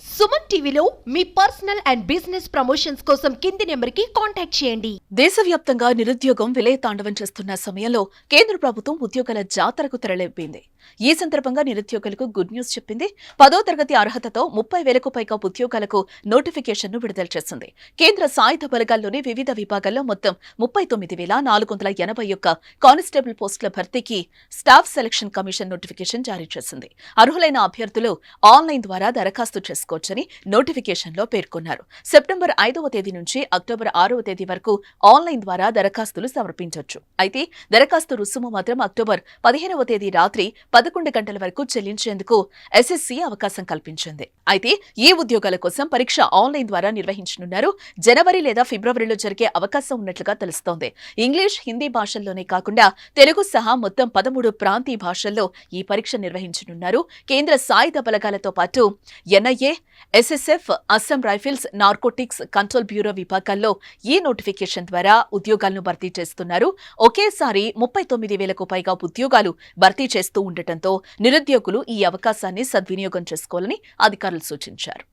సుమన్ టీవీలో మీ personal and business promotions కోసం కింది నెంబర్కి కాంటాక్ట్ చేయండి. దేశవ్యాప్తంగా నిరుద్యోగం విలయతాండవం చేస్తున్న సమయంలో కేంద్ర ప్రభుత్వం ఉద్యోగాల జాతరకు తెరలేపింది. ఈ సందర్భంగా నిరుద్యోగులకు గుడ్ న్యూస్ చెప్పింది. 10వ తరగతి అర్హతతో 30,000కు పైగా ఉద్యోగాలకు నోటిఫికేషన్ను విడుదల చేసింది. కేంద్ర సాయుధ బలగాల్లోని వివిధ విభాగాల్లో మొత్తం 39,481 కానిస్టేబుల్ పోస్టుల భర్తీకి స్టాఫ్ సెలక్షన్ కమిషన్ నోటిఫికేషన్ జారీ చేసింది. అర్హులైన అభ్యర్థులు ఆన్లైన్ ద్వారా దరఖాస్తు చేసుకోవచ్చని నోటిఫికేషన్లో పేర్కొన్నారు. సెప్టెంబర్ 5వ తేదీ నుంచి అక్టోబర్ 6వ తేదీ వరకు ఆన్లైన్ ద్వారా దరఖాస్తులు సమర్పించవచ్చు. అయితే దరఖాస్తు రుసుము మాత్రం అక్టోబర్ 15వ తేదీ రాత్రి 11 గంటల వరకు చెల్లించేందుకు ఎస్ఎస్సీ అవకాశం కల్పించింది. అయితే ఈ ఉద్యోగాల కోసం పరీక్ష ఆన్లైన్ ద్వారా నిర్వహించనున్నారు. జనవరి లేదా ఫిబ్రవరిలో జరిగే అవకాశం ఉన్నట్లుగా తెలుస్తోంది. ఇంగ్లీష్, హిందీ భాషల్లోనే కాకుండా తెలుగు సహా మొత్తం 13 ప్రాంతీయ భాషల్లో ఈ పరీక్ష నిర్వహించనున్నారు. కేంద్ర సాయుధ బలగాలతో పాటు NIA, SSF, Assam rifles, narcotics control bureau విభాగాల్లో ఈ నోటిఫికేషన్ ద్వారా ఉద్యోగాలను భర్తీ చేస్తున్నారు. ఒకేసారి 39,000కు పైగా ఉద్యోగాలు భర్తీ చేస్తూ ఉండటంతో నిరుద్యోగులు ఈ అవకాశాన్ని సద్వినియోగం చేసుకోవాలని అధికారులు సూచించారు.